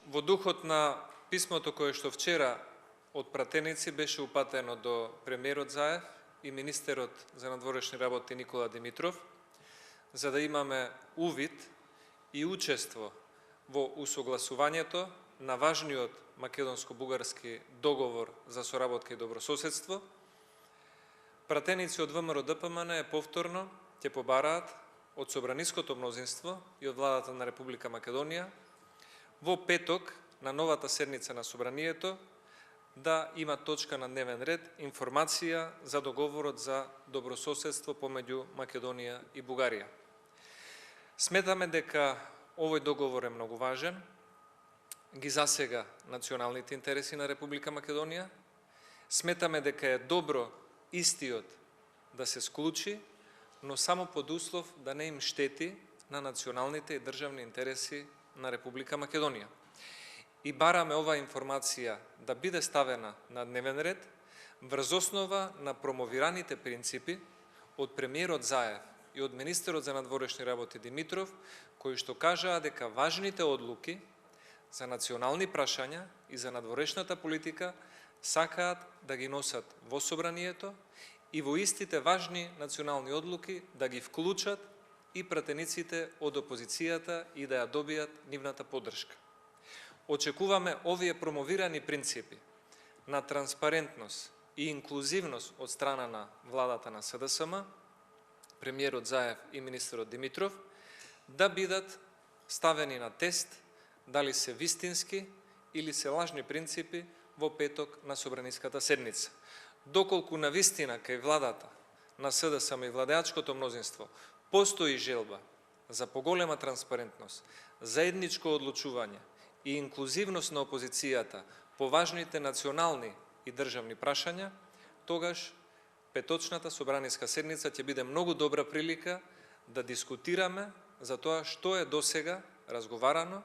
Во духот на писмото кое што вчера од пратеници беше упатено до премиерот Заев и министерот за надворешни работи Никола Димитров, за да имаме увид и учество во усогласувањето на важниот македонско-бугарски договор за соработка и добрососедство, пратеници од ВМРО ДПМН повторно ќе побараат од собраниското мнозинство и од владата на Република Македонија во петок на новата седница на собранието да има точка на дневен ред информација за договорот за добрососедство помеѓу Македонија и Бугарија. Сметаме дека овој договор е многу важен, ги засега националните интереси на Република Македонија. Сметаме дека е добро истиот да се склучи, но само под услов да не им штети на националните и државни интереси на Република Македонија. И бараме оваа информација да биде ставена на дневен ред врз основа на промовираните принципи од премиерот Заев и од министерот за надворешни работи Димитров, кои што кажаа дека важните одлуки за национални прашања и за надворешната политика сакаат да ги носат во собранието и во истите важни национални одлуки да ги вклучат и пратениците од опозицијата и да ја добијат нивната поддршка. Очекуваме овие промовирани принципи на транспарентност и инклузивност од страна на владата на СДСМ, премиерот Заев и министерот Димитров, да бидат ставени на тест дали се вистински или се лажни принципи во петок на собраниската седница. Доколку навистина кај владата на СДСМ и владеачкото мнозинство постои желба за поголема транспарентност, заедничко одлучување и инклузивност на опозицијата по важните национални и државни прашања, тогаш петочната собраниска седница ќе биде многу добра прилика да дискутираме за тоа што е досега разговарано,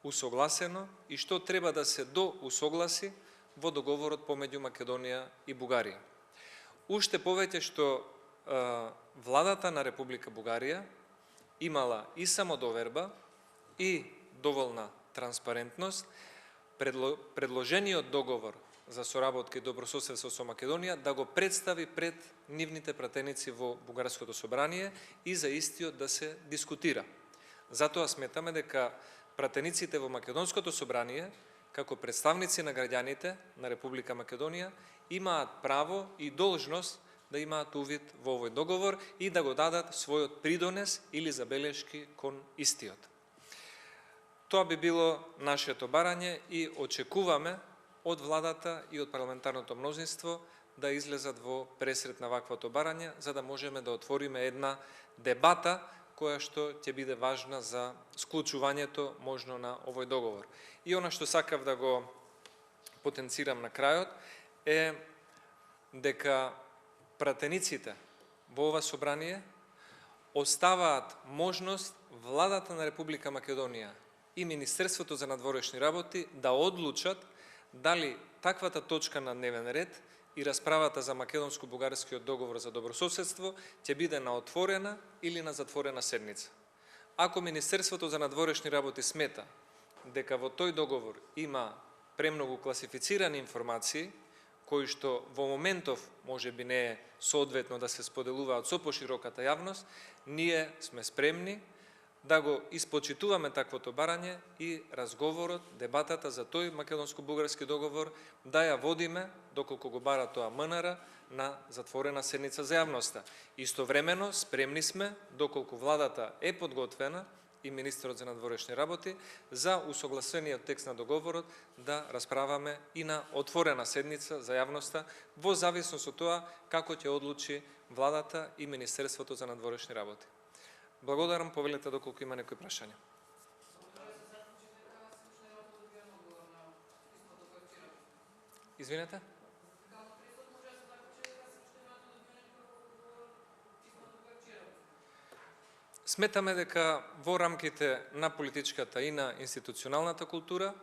усогласено и што треба да се доусогласи во договорот помеѓу Македонија и Бугарија. Уште повеќе што владата на Република Бугарија имала и самодоверба и доволна транспарентност, предложениот договор за соработка и добрососедство со Македонија да го представи пред нивните пратеници во Бугарското собрание и за истиот да се дискутира. Затоа сметаме дека пратениците во Македонското собрание, како представници на граѓаните на Република Македонија, имаат право и должност да имаат увид во овој договор и да го дадат својот придонес или забелешки кон истиот. Тоа би било нашето барање и очекуваме од владата и од парламентарното мнозинство да излезат во пресрет на ваквото барање, за да можеме да отвориме една дебата која што ќе биде важна за склучувањето можно на овој договор. И она што сакав да го потенцирам на крајот е дека пратениците во ова собрание оставаат можност владата на Република Македонија и Министерството за надворешни работи да одлучат дали таквата точка на дневен ред и расправата за македонско-бугарскиот договор за добрососедство ќе биде на отворена или на затворена седница. Ако Министерството за надворешни работи смета дека во тој договор има премногу класифицирани информации, кои што во моментов може би не е соодветно да се споделуваат со пошироката јавност, ние сме спремни да го испочитуваме таквото барање и разговорот, дебатата за тој македонско-бугарски договор да ја водиме, доколку го бара тоа МНР, на затворена седница за јавноста. Истовремено спремни сме, доколку владата е подготвена и министерот за надворешни работи, за усогласениот текст на договорот да расправаме и на отворена седница за јавноста, во зависност од тоа како ќе одлучи владата и Министерството за надворешни работи. Благодарам, повелете доколку има некои прашања. Извинете? Сметаме дека во рамките на политичката и на институционалната култура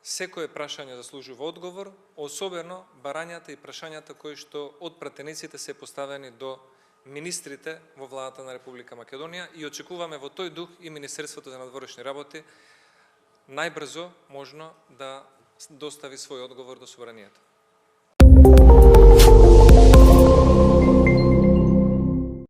секое прашање заслужува одговор, особено барањата и прашањата кои што од пратениците се поставени до министрите во владата на Република Македонија и очекуваме во тој дух и Министерството за надворешни работи најбрзо можно да достави свој одговор до Собранието.